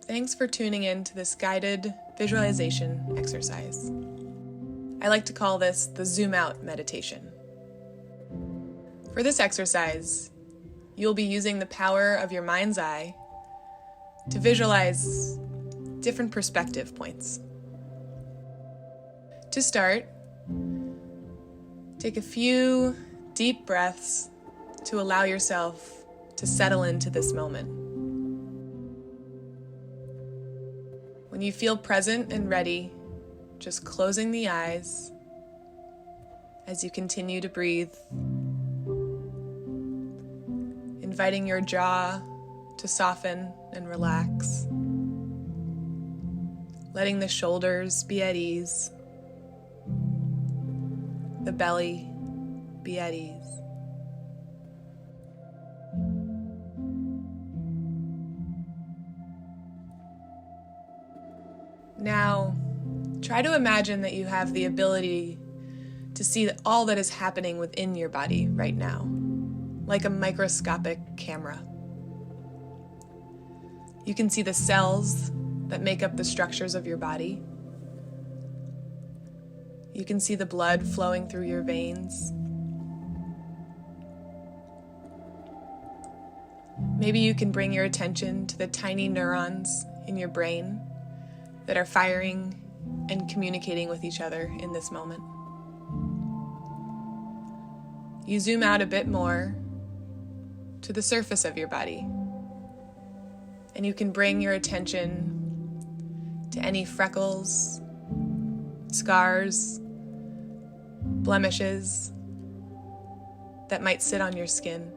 Thanks for tuning in to this guided visualization exercise. I like to call this the zoom out meditation. For this exercise, you'll be using the power of your mind's eye to visualize different perspective points. To start, take a few deep breaths to allow yourself to settle into this moment. When you feel present and ready, just closing the eyes as you continue to breathe, inviting your jaw to soften and relax, letting the shoulders be at ease, the belly be at ease. Now, try to imagine that you have the ability to see all that is happening within your body right now, like a microscopic camera. You can see the cells that make up the structures of your body. You can see the blood flowing through your veins. Maybe you can bring your attention to the tiny neurons in your brain that are firing and communicating with each other in this moment. You zoom out a bit more to the surface of your body, and you can bring your attention to any freckles, scars, blemishes that might sit on your skin.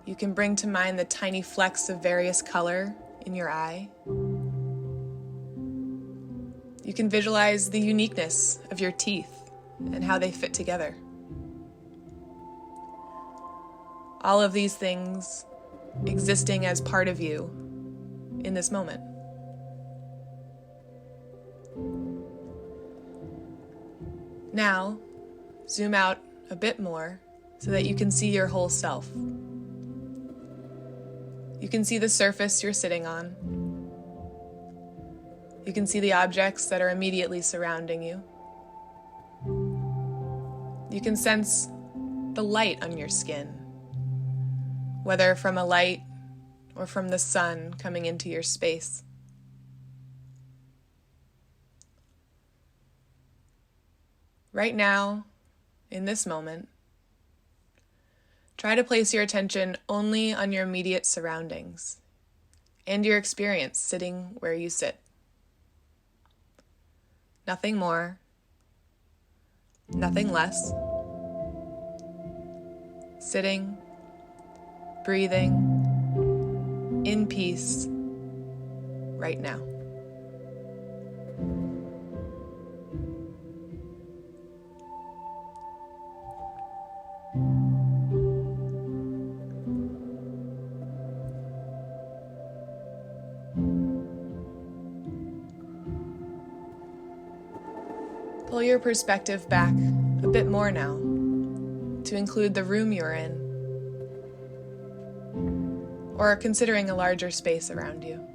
You can bring to mind the tiny flecks of various color in your eye. You can visualize the uniqueness of your teeth and how they fit together. All of these things existing as part of you in this moment. Now, zoom out a bit more so that you can see your whole self. You can see the surface you're sitting on. You can see the objects that are immediately surrounding you. You can sense the light on your skin, whether from a light or from the sun coming into your space. Right now, in this moment, try to place your attention only on your immediate surroundings and your experience sitting where you sit. Nothing more, nothing less. Sitting, breathing, in peace, right now. Pull your perspective back a bit more now to include the room you're in, or considering a larger space around you.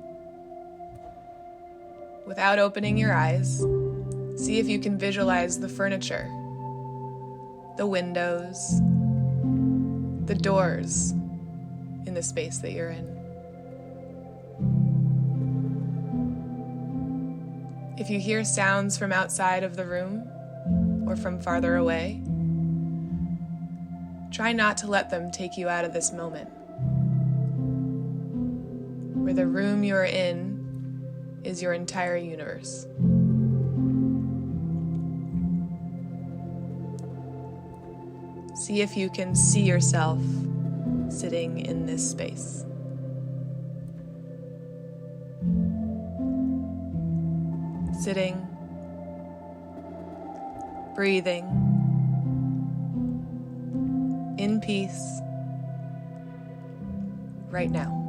Without opening your eyes, see if you can visualize the furniture, the windows, the doors in the space that you're in. If you hear sounds from outside of the room or from farther away, try not to let them take you out of this moment, where the room you're in is your entire universe. See if you can see yourself sitting in this space. Sitting, breathing, in peace, right now.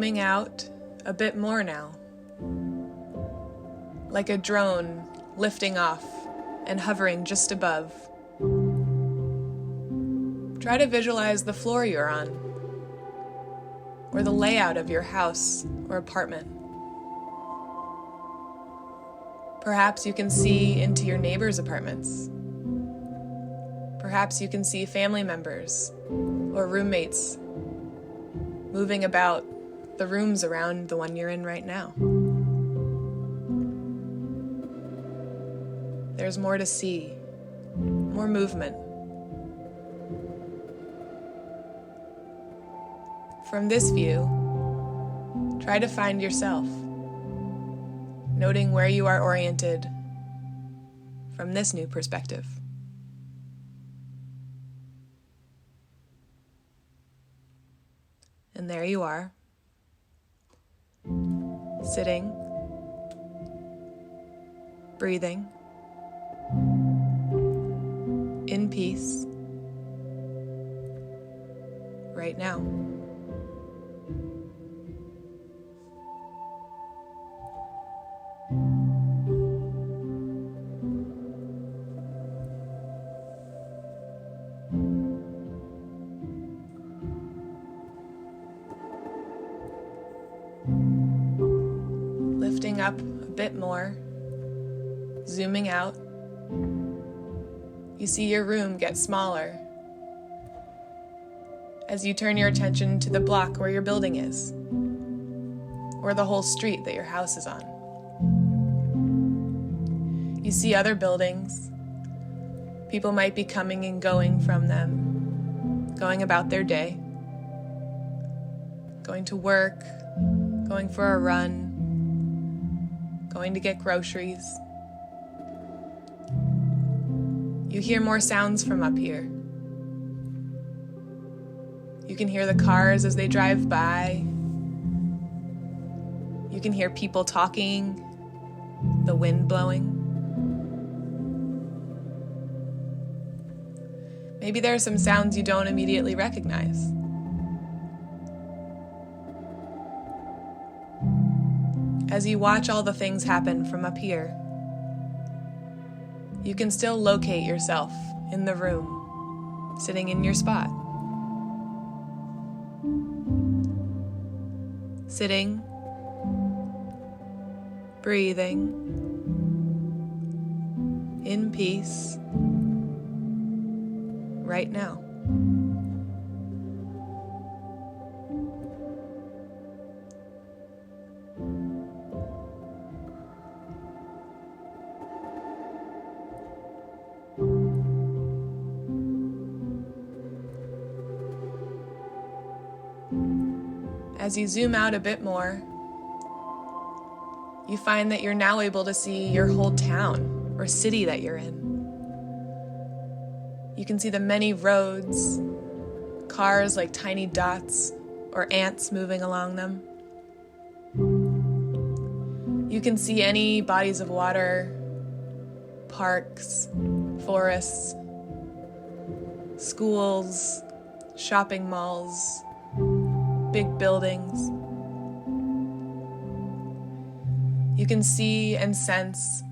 zooming out a bit more now, like a drone lifting off and hovering just above. Try to visualize the floor you're on, or the layout of your house or apartment. Perhaps you can see into your neighbors' apartments. Perhaps you can see family members or roommates moving about the rooms around the one you're in right now. There's more to see, more movement. From this view, try to find yourself, noting where you are oriented from this new perspective. And there you are, sitting, breathing, in peace, right now. Lifting up a bit more, zooming out, you see your room get smaller as you turn your attention to the block where your building is, or the whole street that your house is on. You see other buildings. People might be coming and going from them, going about their day, going to work, going for a run, going to get groceries. You hear more sounds from up here. You can hear the cars as they drive by. You can hear people talking, the wind blowing. Maybe there are some sounds you don't immediately recognize. As you watch all the things happen from up here, you can still locate yourself in the room, sitting in your spot. Sitting, breathing, in peace, right now. As you zoom out a bit more, you find that you're now able to see your whole town or city that you're in. You can see the many roads, cars like tiny dots or ants moving along them. You can see any bodies of water, parks, forests, schools, shopping malls, big buildings. You can see and sense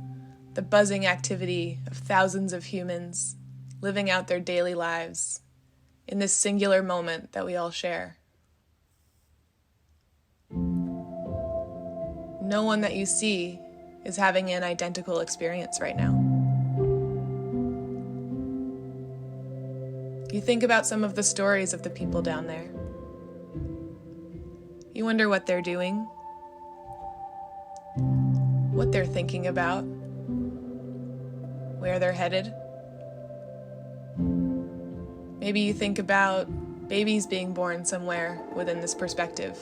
the buzzing activity of thousands of humans living out their daily lives in this singular moment that we all share. No one that you see is having an identical experience right now. You think about some of the stories of the people down there. You wonder what they're doing, what they're thinking about, where they're headed. Maybe you think about babies being born somewhere within this perspective.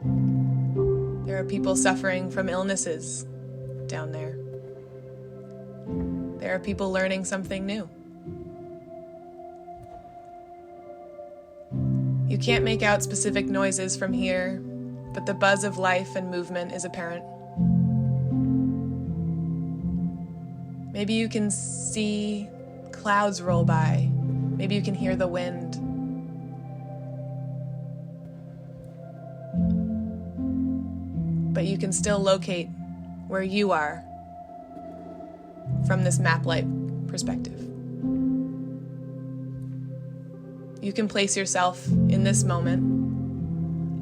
There are people suffering from illnesses down there. There are people learning something new. You can't make out specific noises from here, but the buzz of life and movement is apparent. Maybe you can see clouds roll by. Maybe you can hear the wind. can still locate where you are from this map-like perspective. You can place yourself in this moment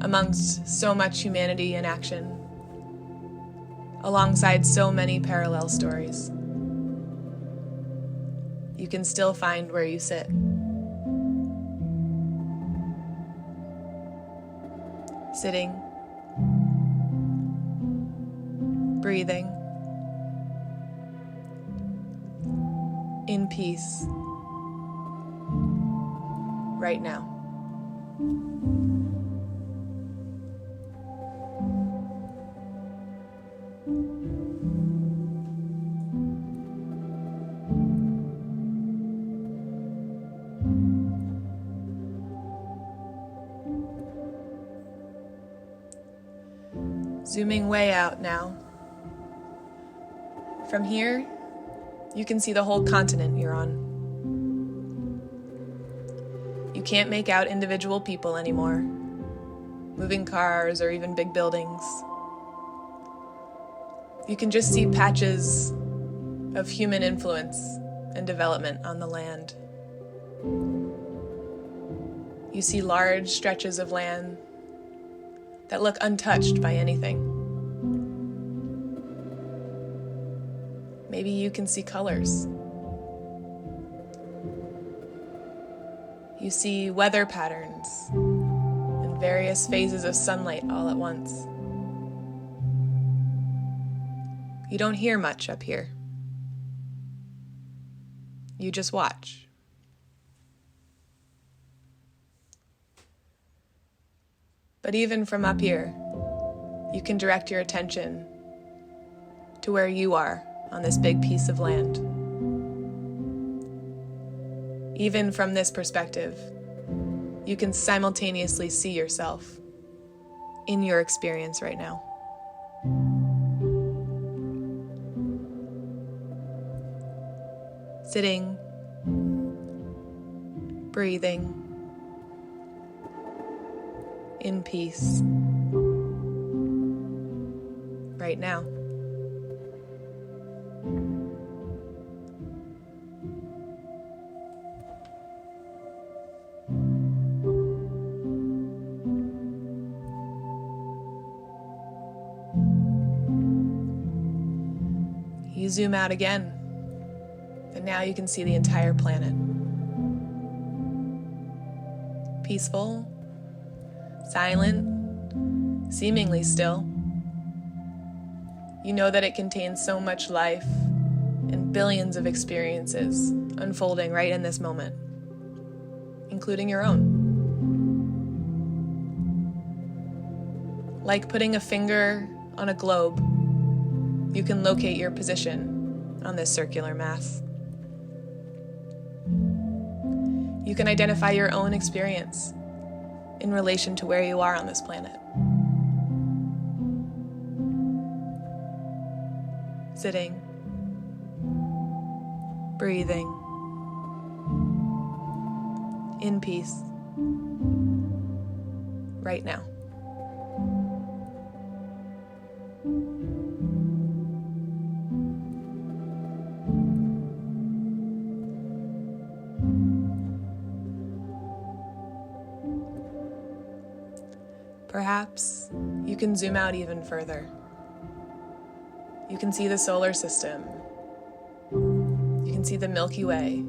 amongst so much humanity in action, alongside so many parallel stories. You can still find where you sit. Sitting, breathing, in peace, right now. Zooming way out now. From here, you can see the whole continent you're on. You can't make out individual people anymore, moving cars or even big buildings. You can just see patches of human influence and development on the land. You see large stretches of land that look untouched by anything. Maybe you can see colors. You see weather patterns and various phases of sunlight all at once. You don't hear much up here. You just watch. But even from up here, you can direct your attention to where you are on this big piece of land. Even from this perspective, you can simultaneously see yourself in your experience right now. Sitting, breathing, in peace, right now. You zoom out again, and now you can see the entire planet. Peaceful, silent, seemingly still. You know that it contains so much life and billions of experiences unfolding right in this moment, including your own. Like putting a finger on a globe, you can locate your position on this circular mass. You can identify your own experience in relation to where you are on this planet. Sitting, breathing, in peace, right now. Perhaps you can zoom out even further. You can see the solar system. You can see the Milky Way.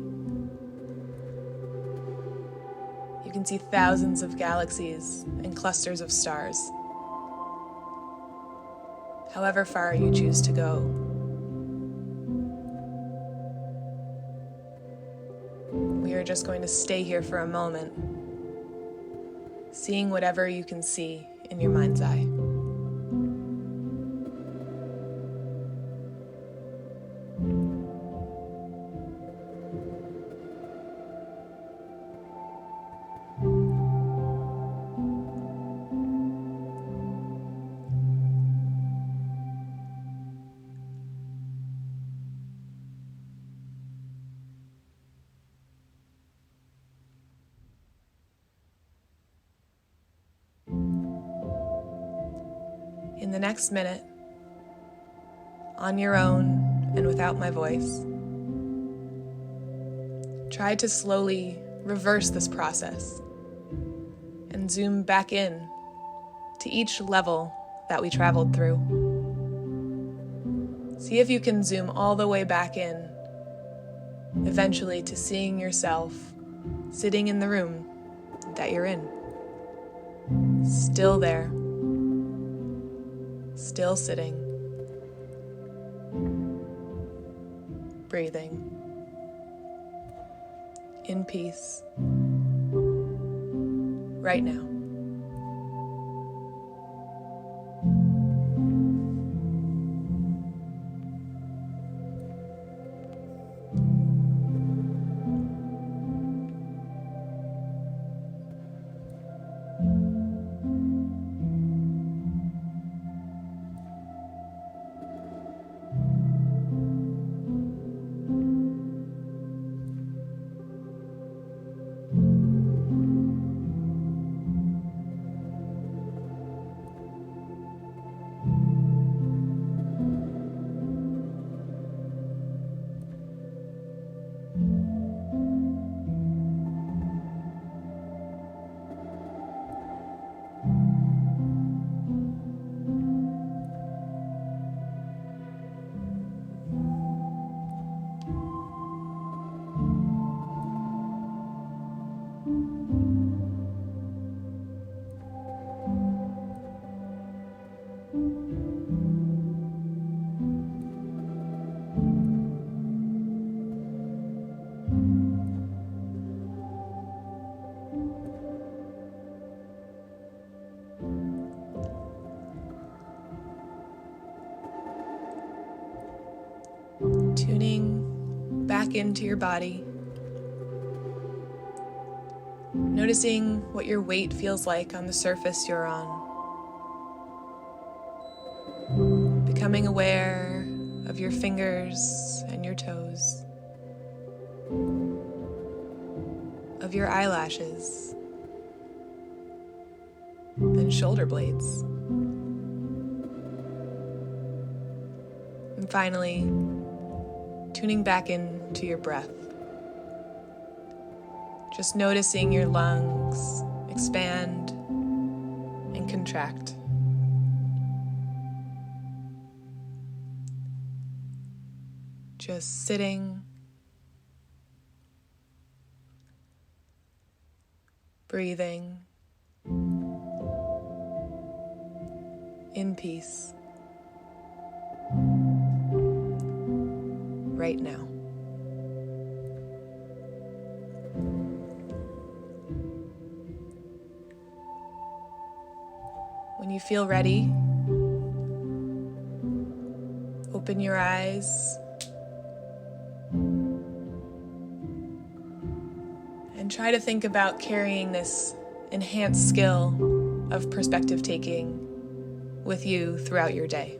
You can see thousands of galaxies and clusters of stars. However far you choose to go. We are just going to stay here for a moment, seeing whatever you can see in your mind's eye. in the next minute, on your own and without my voice, try to slowly reverse this process and zoom back in to each level that we traveled through. See if you can zoom all the way back in, eventually to seeing yourself sitting in the room that you're in. Still there, still sitting, breathing, in peace, right now. Tuning back into your body, noticing what your weight feels like on the surface you're on, becoming aware of your fingers and your toes, of your eyelashes and shoulder blades, and finally tuning back into your breath. Just noticing your lungs expand and contract. Just sitting, breathing, in peace, right now. When you feel ready, open your eyes and try to think about carrying this enhanced skill of perspective taking with you throughout your day.